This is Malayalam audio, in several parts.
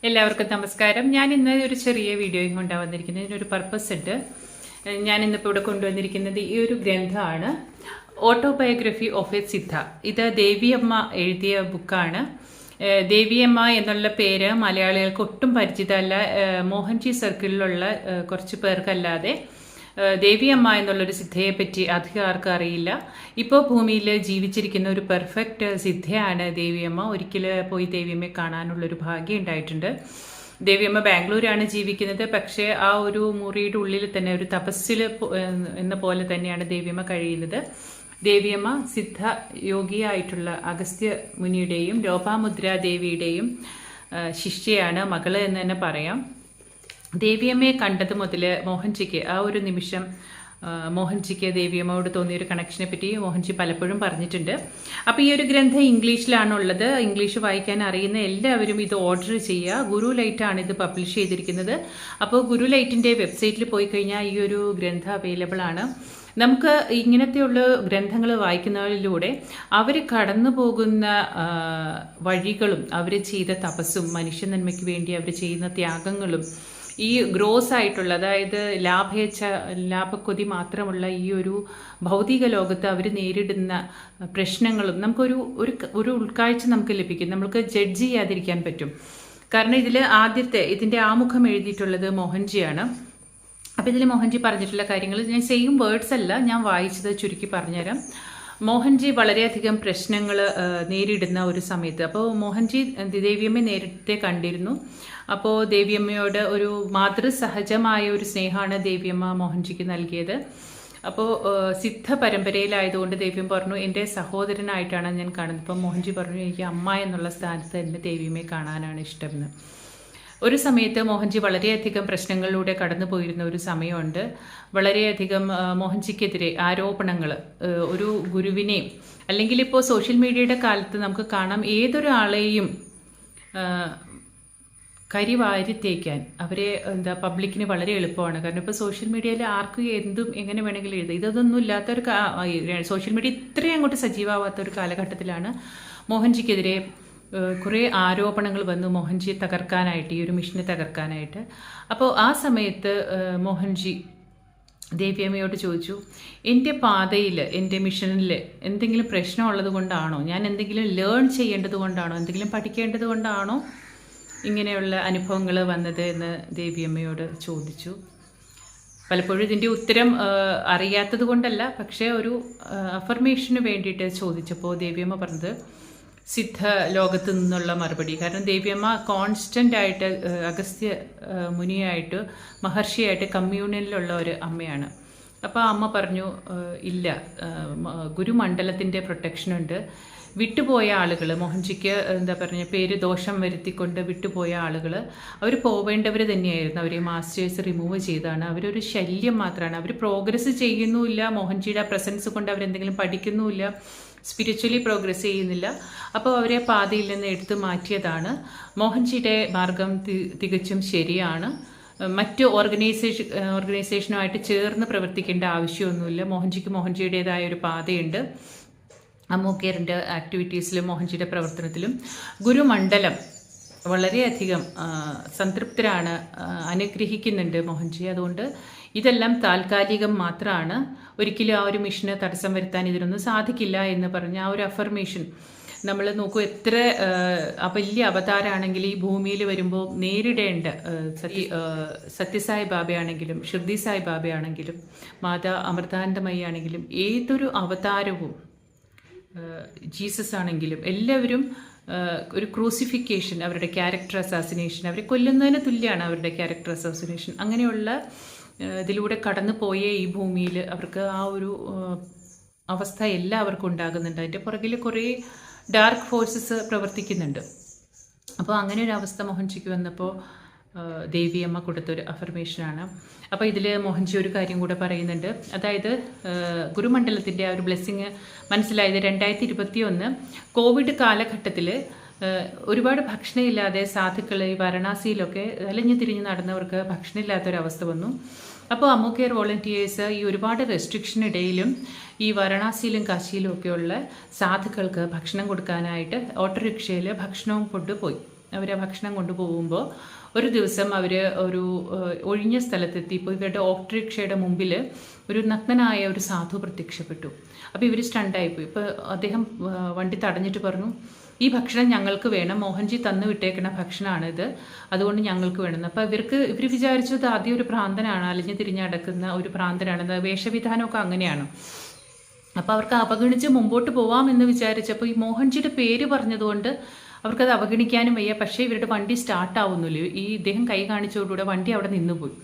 എല്ലാവർക്കും നമസ്കാരം. ഞാൻ ഇന്ന് ഒരു ചെറിയ വീഡിയോയും കൊണ്ടാണ് വന്നിരിക്കുന്നത്. ഇതിനൊരു പർപ്പസ് ഉണ്ട്. ഞാൻ ഇന്നിപ്പോൾ ഇവിടെ കൊണ്ടുവന്നിരിക്കുന്നത് ഈ ഒരു ഗ്രന്ഥമാണ്, ഓട്ടോബയോഗ്രഫി ഓഫ് എ സിദ്ധ. ഇത് ദേവിയമ്മ എഴുതിയ ബുക്കാണ്. ദേവിയമ്മ എന്നുള്ള പേര് മലയാളികൾക്ക് ഒട്ടും പരിചിതമല്ല. മോഹൻജി സർക്കിളിലുള്ള കുറച്ച് പേർക്കല്ലാതെ ദേവിയമ്മ എന്നുള്ളൊരു സിദ്ധയെ പറ്റി അധികം ആർക്കും അറിയില്ല. ഇപ്പോൾ ഭൂമിയിൽ ജീവിച്ചിരിക്കുന്ന ഒരു പെർഫെക്റ്റ് സിദ്ധയാണ് ദേവിയമ്മ. ഒരിക്കൽ പോയി ദേവിയമ്മയെ കാണാനുള്ളൊരു ഭാഗ്യം ഉണ്ടായിട്ടുണ്ട്. ദേവിയമ്മ ബാംഗ്ലൂരാണ് ജീവിക്കുന്നത്. പക്ഷേ ആ ഒരു മുറിയുടെ ഉള്ളിൽ തന്നെ ഒരു തപസ്സിൽ എന്ന പോലെ തന്നെയാണ് ദേവിയമ്മ കഴിയുന്നത്. ദേവിയമ്മ സിദ്ധ യോഗിയായിട്ടുള്ള അഗസ്ത്യ മുനിയുടെയും ലോപാമുദ്ര ദേവിയുടെയും ശിഷ്യയാണ്, മകള് എന്ന് തന്നെ പറയാം. ദേവിയമ്മയെ കണ്ടത് മുതൽ മോഹൻജിക്ക് ആ ഒരു നിമിഷം മോഹൻജിക്ക് ദേവിയമ്മയോട് തോന്നിയൊരു കണക്ഷനെ പറ്റി മോഹൻജി പലപ്പോഴും പറഞ്ഞിട്ടുണ്ട്. അപ്പോൾ ഈ ഒരു ഗ്രന്ഥം ഇംഗ്ലീഷിലാണുള്ളത്. ഇംഗ്ലീഷ് വായിക്കാൻ അറിയുന്ന എല്ലാവരും ഇത് ഓർഡർ ചെയ്യുക. ഗുരു ലൈറ്റാണ് ഇത് പബ്ലിഷ് ചെയ്തിരിക്കുന്നത്. അപ്പോൾ ഗുരു ലൈറ്റിൻ്റെ വെബ്സൈറ്റിൽ പോയി കഴിഞ്ഞാൽ ഈ ഒരു ഗ്രന്ഥം അവൈലബിൾ ആണ്. നമുക്ക് ഇങ്ങനത്തെയുള്ള ഗ്രന്ഥങ്ങൾ വായിക്കുന്നതിലൂടെ അവർ കടന്നു പോകുന്ന വഴികളും അവർ ചെയ്ത തപസ്സും മനുഷ്യ നന്മയ്ക്ക് വേണ്ടി അവർ ചെയ്യുന്ന ത്യാഗങ്ങളും ഈ ഗ്രോസ് ആയിട്ടുള്ള, അതായത് ലാഭക്കൊതി മാത്രമുള്ള ഈ ഒരു ഭൗതിക ലോകത്ത് അവർ നേരിടുന്ന പ്രശ്നങ്ങളും നമുക്കൊരു ഒരു ഉൾക്കാഴ്ച നമുക്ക് ലഭിക്കും. നമുക്ക് ജഡ്ജ് ചെയ്യാതിരിക്കാൻ പറ്റും. കാരണം ഇതിൻ്റെ ആമുഖം എഴുതിയിട്ടുള്ളത് മോഹൻജിയാണ്. അപ്പോൾ ഇതിൽ മോഹൻജി പറഞ്ഞിട്ടുള്ള കാര്യങ്ങൾ ഞാൻ സെയിം വേർഡ്സ് അല്ല, ഞാൻ വായിച്ചത് ചുരുക്കി പറഞ്ഞുതരാം. മോഹൻജി വളരെയധികം പ്രശ്നങ്ങൾ നേരിടുന്ന ഒരു സമയത്ത്, അപ്പോൾ മോഹൻജി ദേവിയമ്മയെ നേരത്തെ കണ്ടിരുന്നു. അപ്പോൾ ദേവിയമ്മയോട് ഒരു മാതൃസഹജമായ ഒരു സ്നേഹമാണ് ദേവിയമ്മ മോഹൻജിക്ക് നൽകിയത്. അപ്പോൾ സിദ്ധ പരമ്പരയിലായതുകൊണ്ട് ദേവിയമ്മ പറഞ്ഞു, എൻ്റെ സഹോദരനായിട്ടാണ് ഞാൻ കാണുന്നത്. അപ്പം മോഹൻജി പറഞ്ഞു, എനിക്ക് അമ്മ എന്നുള്ള സ്ഥാനത്ത് തന്നെ ദേവിയമ്മയെ കാണാനാണ് ഇഷ്ടമെന്ന്. ഒരു സമയത്ത് മോഹൻജി വളരെയധികം പ്രശ്നങ്ങളിലൂടെ കടന്നു പോയിരുന്ന ഒരു സമയമുണ്ട്. വളരെയധികം മോഹൻജിക്കെതിരെ ആരോപണങ്ങൾ ഒരു ഗുരുവിനെയും, അല്ലെങ്കിൽ ഇപ്പോൾ സോഷ്യൽ മീഡിയയുടെ കാലത്ത് നമുക്ക് കാണാം, ഏതൊരാളെയും കരിവാരിത്തേക്കാൻ അവരെ പബ്ലിക്കിന് വളരെ എളുപ്പമാണ്. കാരണം ഇപ്പോൾ സോഷ്യൽ മീഡിയയിൽ ആർക്കും എന്തും എങ്ങനെ വേണമെങ്കിലും എഴുതാം. ഇതൊന്നും ഇല്ലാത്തൊരു സോഷ്യൽ മീഡിയ ഇത്രയും അങ്ങോട്ട് സജീവമാവാത്ത ഒരു കാലഘട്ടത്തിലാണ് മോഹൻജിക്കെതിരെ കുറേ ആരോപണങ്ങൾ വന്നു, മോഹൻജിയെ തകർക്കാനായിട്ട്, ഈ ഒരു മിഷനെ തകർക്കാനായിട്ട്. അപ്പോൾ ആ സമയത്ത് മോഹൻജി ദേവിയമ്മയോട് ചോദിച്ചു, എൻ്റെ പാതയിൽ, എൻ്റെ മിഷനിൽ എന്തെങ്കിലും പ്രശ്നമുള്ളത് കൊണ്ടാണോ, ഞാൻ എന്തെങ്കിലും ലേൺ ചെയ്യേണ്ടത് കൊണ്ടാണോ, എന്തെങ്കിലും പഠിക്കേണ്ടത് കൊണ്ടാണോ ഇങ്ങനെയുള്ള അനുഭവങ്ങൾ വന്നത് എന്ന് ദേവിയമ്മയോട് ചോദിച്ചു. പലപ്പോഴും ഇതിൻ്റെ ഉത്തരം അറിയാത്തത് കൊണ്ടല്ല, പക്ഷേ ഒരു അഫർമേഷന് വേണ്ടിയിട്ട് ചോദിച്ചപ്പോൾ ദേവിയമ്മ പറഞ്ഞത് സിദ്ധ ലോകത്ത് നിന്നുള്ള മറുപടി. കാരണം ദേവിയമ്മ കോൺസ്റ്റൻ്റ് ആയിട്ട് അഗസ്ത്യ മുനിയായിട്ട്, മഹർഷിയായിട്ട് കമ്മ്യൂണിലുള്ള ഒരു അമ്മയാണ്. അപ്പോൾ അമ്മ പറഞ്ഞു, ഇല്ല, ഗുരുമണ്ഡലത്തിൻ്റെ പ്രൊട്ടക്ഷനുണ്ട്. വിട്ടുപോയ ആളുകൾ, മോഹൻജിക്ക് പേര് ദോഷം വരുത്തിക്കൊണ്ട് വിട്ടുപോയ ആളുകൾ, അവർ പോവേണ്ടവർ തന്നെയായിരുന്നു. അവർ മാസ്റ്റേഴ്സ് റിമൂവ് ചെയ്താണ്. അവരൊരു ശല്യം മാത്രമാണ്. അവർ പ്രോഗ്രസ് ചെയ്യുന്നുമില്ല. മോഹൻജിയുടെ പ്രസൻസ് കൊണ്ട് അവരെന്തെങ്കിലും പഠിക്കുന്നുമില്ല, സ്പിരിച്വലി പ്രോഗ്രസ് ചെയ്യുന്നില്ല. അപ്പോൾ അവരെ പാതയിൽ നിന്ന് എടുത്തു മാറ്റിയതാണ്. മോഹൻജിയുടെ മാർഗം തികച്ചും ശരിയാണ്. മറ്റ് ഓർഗനൈസേഷനുമായിട്ട് ചേർന്ന് പ്രവർത്തിക്കേണ്ട ആവശ്യമൊന്നുമില്ല. മോഹൻജിക്ക് മോഹൻജിയുടേതായ ഒരു പാതയുണ്ട്. അമ്മൂക്കേറിൻ്റെ ആക്ടിവിറ്റീസിലും മോഹൻജിയുടെ പ്രവർത്തനത്തിലും ഗുരുമണ്ഡലം വളരെയധികം സംതൃപ്തരാണ്, അനുഗ്രഹിക്കുന്നുണ്ട് മോഹൻജി. അതുകൊണ്ട് ഇതെല്ലാം താൽക്കാലികം മാത്രമാണ്. ഒരിക്കലും ആ ഒരു മിഷന് തടസ്സം വരുത്താൻ ഇതിനൊന്നും സാധിക്കില്ല എന്ന് പറഞ്ഞ ആ ഒരു അഫർമേഷൻ നമ്മൾ നോക്കൂ. എത്ര വലിയ അവതാരമാണെങ്കിൽ ഈ ഭൂമിയിൽ വരുമ്പോൾ നേരിടേണ്ട സത്യസായി ബാബയാണെങ്കിലും, ഷിർദി സായി ബാബയാണെങ്കിലും, മാതാ അമൃതാനന്ദമയി ആണെങ്കിലും, ഏതൊരു അവതാരവും, ജീസസ് ആണെങ്കിലും, എല്ലാവരും ഒരു ക്രൂസിഫിക്കേഷൻ, അവരുടെ ക്യാരക്ടർ അസാസിനേഷൻ, അവരെ കൊല്ലുന്നതിന് തുല്യമാണ് അവരുടെ ക്യാരക്ടർ അസാസിനേഷൻ. അങ്ങനെയുള്ള ഇതിലൂടെ കടന്നു പോയ ഈ ഭൂമിയിൽ അവർക്ക് ആ ഒരു അവസ്ഥ എല്ലാവർക്കും ഉണ്ടാകുന്നുണ്ട്. അതിൻ്റെ പുറകിൽ കുറേ ഡാർക്ക് ഫോഴ്സസ് പ്രവർത്തിക്കുന്നുണ്ട്. അപ്പോൾ അങ്ങനെ ഒരു അവസ്ഥ മോഹൻജിക്ക് വന്നപ്പോൾ ദേവിയമ്മ കൊടുത്തൊരു അഫർമേഷനാണ്. അപ്പോൾ ഇതിൽ മോഹൻജി ഒരു കാര്യം കൂടെ പറയുന്നുണ്ട്. അതായത് ഗുരുമണ്ഡലത്തിൻ്റെ ആ ഒരു ബ്ലെസ്സിങ് മനസ്സിലായത് 2021 കോവിഡ് കാലഘട്ടത്തിൽ ഒരുപാട് ഭക്ഷണമില്ലാതെ സാധുക്കൾ ഈ വാരണാസിയിലൊക്കെ അലഞ്ഞു തിരിഞ്ഞ് നടന്നവർക്ക് ഭക്ഷണമില്ലാത്തൊരവസ്ഥ വന്നു. അപ്പോൾ അമ്മൂക്കെയർ വോളണ്ടിയേഴ്സ് ഈ ഒരുപാട് റെസ്ട്രിക്ഷനിടയിലും ഈ വാരണാസിയിലും കാശിയിലും ഒക്കെയുള്ള സാധുക്കൾക്ക് ഭക്ഷണം കൊടുക്കാനായിട്ട് ഓട്ടോറിക്ഷയിൽ ഭക്ഷണവും കൊണ്ടുപോയി. അവർ ഭക്ഷണം കൊണ്ടുപോകുമ്പോൾ ഒരു ദിവസം അവർ ഒരു ഒഴിഞ്ഞ സ്ഥലത്തെത്തിയപ്പോൾ ഇവരുടെ ഓട്ടോറിക്ഷയുടെ മുമ്പിൽ ഒരു നഗ്നനായ ഒരു സാധു പ്രത്യക്ഷപ്പെട്ടു. അപ്പോൾ ഇവർ സ്റ്റണ്ടായിപ്പോയി. ഇപ്പോൾ അദ്ദേഹം വണ്ടി തടഞ്ഞിട്ട് പറഞ്ഞു, ഈ ഭക്ഷണം ഞങ്ങൾക്ക് വേണം, മോഹൻജി തന്നു വിട്ടേക്കുന്ന ഭക്ഷണമാണിത്, അതുകൊണ്ട് ഞങ്ങൾക്ക് വേണം. അപ്പോൾ ഇവർ വിചാരിച്ചത് ആദ്യം ഒരു ഭ്രാന്തനാണ്, അലിഞ്ഞു തിരിഞ്ഞടക്കുന്ന ഒരു ഭ്രാന്തനാണ്, വേഷവിധാനമൊക്കെ അങ്ങനെയാണ്. അപ്പോൾ അവർക്ക് അവഗണിച്ച് മുമ്പോട്ട് പോവാമെന്ന് വിചാരിച്ചപ്പോൾ ഈ മോഹൻജിയുടെ പേര് പറഞ്ഞതുകൊണ്ട് അവർക്കത് അവഗണിക്കാനും വയ്യ. പക്ഷേ ഇവരുടെ വണ്ടി സ്റ്റാർട്ടാവുന്നില്ല. ഇദ്ദേഹം കൈ കാണിച്ചതോടുകൂടെ വണ്ടി അവിടെ നിന്നുപോയി.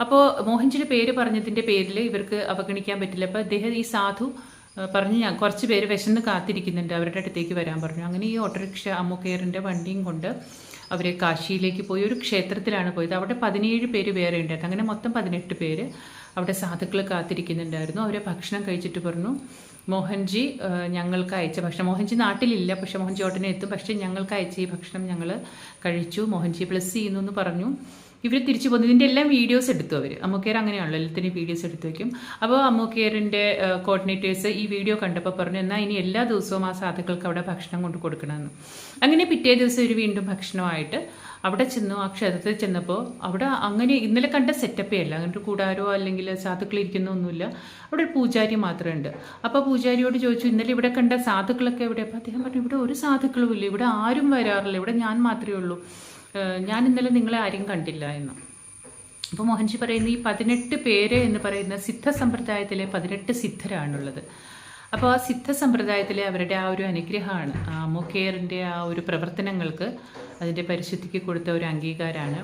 അപ്പോൾ മോഹൻജിയുടെ പേര് പറഞ്ഞതിൻ്റെ പേരിൽ ഇവർക്ക് അവഗണിക്കാൻ പറ്റില്ല. അപ്പോൾ ഈ സാധു പറഞ്ഞു, ഞാൻ കുറച്ച് പേര് വിശന്ന് കാത്തിരിക്കുന്നുണ്ട്, അവരുടെ അടുത്തേക്ക് വരാൻ പറഞ്ഞു. അങ്ങനെ ഈ ഓട്ടോറിക്ഷ അമ്മു കെയറിൻ്റെ വണ്ടിയും കൊണ്ട് അവർ കാശിയിലേക്ക് പോയി. ഒരു ക്ഷേത്രത്തിലാണ് പോയത്. അവിടെ 17 പേര് വേറെ ഉണ്ടായിരുന്നു. അങ്ങനെ മൊത്തം 18 പേര് അവിടെ സാധുക്കൾ കാത്തിരിക്കുന്നുണ്ടായിരുന്നു. അവരെ ഭക്ഷണം കഴിച്ചിട്ട് പറഞ്ഞു, മോഹൻജി ഞങ്ങൾക്ക് അയച്ച ഭക്ഷണം, മോഹൻജി നാട്ടിലില്ല, പക്ഷേ മോഹൻജി ഉടനെ എത്തും, പക്ഷേ ഞങ്ങൾക്ക് അയച്ച ഈ ഭക്ഷണം ഞങ്ങൾ കഴിച്ചു, മോഹൻജി ബ്ലസ് ചെയ്യുന്നു എന്ന് പറഞ്ഞു. ഇവർ തിരിച്ചു പോകുന്നു. ഇതിൻ്റെ എല്ലാം വീഡിയോസ് എടുത്തു അവർ. അമ്മു കെയർ അങ്ങനെയാണല്ലോ, എല്ലാത്തിനും വീഡിയോസ് എടുത്തു വയ്ക്കും. അപ്പോൾ അമ്മു കെയറിൻ്റെ കോർഡിനേറ്റേഴ്സ് ഈ വീഡിയോ കണ്ടപ്പോൾ പറഞ്ഞു, എന്നാൽ ഇനി എല്ലാ ദിവസവും ആ സാധുക്കൾക്ക് അവിടെ ഭക്ഷണം കൊണ്ട് കൊടുക്കണമെന്ന്. അങ്ങനെ പിറ്റേ ദിവസം ഇവർ വീണ്ടും ഭക്ഷണമായിട്ട് അവിടെ ചെന്നു. ആ ക്ഷേത്രത്തിൽ ചെന്നപ്പോൾ അവിടെ അങ്ങനെ ഇന്നലെ കണ്ട സെറ്റപ്പേ അല്ല, അങ്ങനത്തെ കൂടാരോ അല്ലെങ്കിൽ സാധുക്കൾ ഇരിക്കുന്നൊന്നുമില്ല. അവിടെ ഒരു പൂജാരി മാത്രമേ ഉണ്ട്. അപ്പോൾ പൂജാരിയോട് ചോദിച്ചു, ഇന്നലെ ഇവിടെ കണ്ട സാധുക്കളൊക്കെ എവിടെ? അപ്പോൾ അദ്ദേഹം പറഞ്ഞു, ഇവിടെ ഒരു സാധുക്കളും ഇല്ല, ഇവിടെ ആരും വരാറില്ല, ഇവിടെ ഞാൻ മാത്രമേ ഉള്ളൂ, ഞാൻ ഇന്നലെ നിങ്ങളെ ആരും കണ്ടില്ല എന്ന്. അപ്പോൾ മോഹൻജി പറയുന്നു, ഈ 18 പേര് എന്ന് പറയുന്ന സിദ്ധ സമ്പ്രദായത്തിലെ 18 സിദ്ധരാണുള്ളത്. അപ്പോൾ ആ സിദ്ധ സമ്പ്രദായത്തിലെ അവരുടെ ആ ഒരു അനുഗ്രഹമാണ് അമ്മു കെയറിൻ്റെ ആ ഒരു പ്രവർത്തനങ്ങൾക്ക്, അതിൻ്റെ പരിശുദ്ധിക്ക് കൊടുത്ത ഒരു അംഗീകാരമാണ്.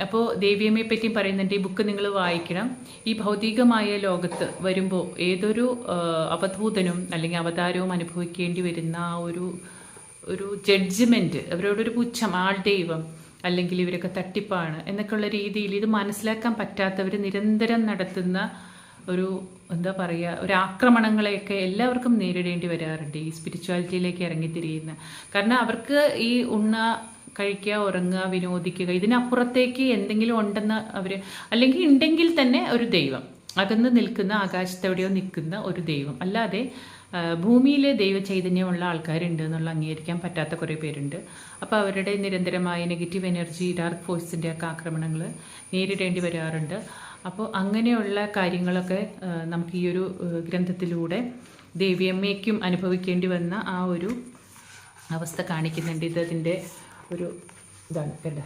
അപ്പോൾ ദേവിയമ്മയെ പറ്റിയും പറയുന്നുണ്ട്, ഈ ബുക്ക് നിങ്ങൾ വായിക്കണം. ഈ ഭൗതികമായ ലോകത്ത് വരുമ്പോൾ ഏതൊരു അവധൂതനും അല്ലെങ്കിൽ അവതാരവും അനുഭവിക്കേണ്ടി വരുന്ന ആ ഒരു ജഡ്ജ്മെൻറ്റ്, അവരോടൊരു പുച്ഛം, ആൾ ദൈവം അല്ലെങ്കിൽ ഇവരൊക്കെ തട്ടിപ്പാണ് എന്നൊക്കെയുള്ള രീതിയിൽ ഇത് മനസ്സിലാക്കാൻ പറ്റാത്തവർ നിരന്തരം നടത്തുന്ന ഒരു എന്താ പറയുക, ഒരു ആക്രമണങ്ങളെയൊക്കെ എല്ലാവർക്കും നേരിടേണ്ടി വരാറുണ്ട് ഈ സ്പിരിച്വാലിറ്റിയിലേക്ക് ഇറങ്ങിത്തിരിയുന്ന. കാരണം അവർക്ക് ഈ കഴിക്കുക, ഉറങ്ങുക, വിനോദിക്കുക, ഇതിനപ്പുറത്തേക്ക് എന്തെങ്കിലും ഉണ്ടെന്ന് അവർ, അല്ലെങ്കിൽ ഉണ്ടെങ്കിൽ തന്നെ ഒരു ദൈവം, അകന്ന് നിൽക്കുന്ന, ആകാശത്തെവിടെയോ നിൽക്കുന്ന ഒരു ദൈവം, അല്ലാതെ ഭൂമിയിലെ ദൈവ ചൈതന്യമുള്ള ആൾക്കാരുണ്ട് എന്നുള്ള അംഗീകരിക്കാൻ പറ്റാത്ത കുറേ പേരുണ്ട്. അപ്പോൾ അവരുടെ നിരന്തരമായ നെഗറ്റീവ് എനർജി, ഡാർക്ക് ഫോഴ്സിൻ്റെ ഒക്കെ ആക്രമണങ്ങൾ നേരിടേണ്ടി വരാറുണ്ട്. അപ്പോൾ അങ്ങനെയുള്ള കാര്യങ്ങളൊക്കെ നമുക്ക് ഈ ഒരു ഗ്രന്ഥത്തിലൂടെ ദേവിയമ്മയ്ക്കും അനുഭവിക്കേണ്ടി വന്ന ആ ഒരു അവസ്ഥ കാണിക്കുന്നുണ്ട്. ഇതിൻ്റെ ഒരു ഇതാണ് കേട്ടോ,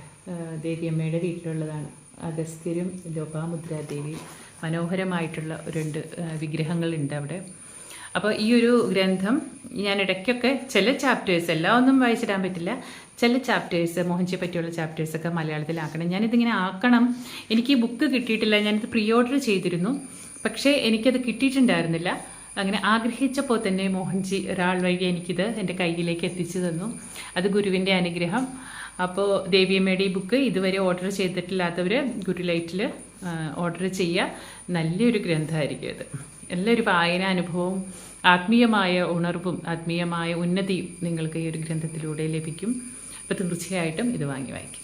ദേവിയമ്മയുടെ വീട്ടിലുള്ളതാണ്. അഗസ്ത്യരും ലോപാമുദ്രാദേവി, മനോഹരമായിട്ടുള്ള 2 വിഗ്രഹങ്ങളുണ്ട് അവിടെ. അപ്പോൾ ഈ ഒരു ഗ്രന്ഥം ഞാൻ ഇടയ്ക്കൊക്കെ ചില ചാപ്റ്റേഴ്സ്, എല്ലാം ഒന്നും വായിച്ചിടാൻ പറ്റില്ല, ചില ചാപ്റ്റേഴ്സ്, മോഹൻജിയെ പറ്റിയുള്ള ചാപ്റ്റേഴ്സൊക്കെ മലയാളത്തിലാക്കണം. ഞാനിതിങ്ങനെ ആക്കണം. എനിക്ക് ഈ ബുക്ക് കിട്ടിയിട്ടില്ല, ഞാനിത് പ്രീ ഓർഡർ ചെയ്തിരുന്നു, പക്ഷേ എനിക്കത് കിട്ടിയിട്ടുണ്ടായിരുന്നില്ല. അങ്ങനെ ആഗ്രഹിച്ചപ്പോൾ തന്നെ മോഹൻജി ഒരാൾ വഴി എനിക്കിത് എൻ്റെ കയ്യിലേക്ക് എത്തിച്ചു തന്നു. അത് ഗുരുവിൻ്റെ അനുഗ്രഹം. അപ്പോൾ ദേവിയമ്മയുടെ ഈ ബുക്ക് ഇതുവരെ ഓർഡർ ചെയ്തിട്ടില്ലാത്തവർ ഗുരുലൈറ്റിൽ ഓർഡർ ചെയ്യുക. നല്ലൊരു ഗ്രന്ഥമായിരിക്കും ഇത്. എല്ലാവരും വായനാനുഭവവും ആത്മീയമായ ഉണർവും ആത്മീയമായ ഉന്നതിയും നിങ്ങൾക്ക് ഈ ഒരു ഗ്രന്ഥത്തിലൂടെ ലഭിക്കും. അപ്പോൾ തീർച്ചയായിട്ടും ഇത് വാങ്ങി വായിക്കും.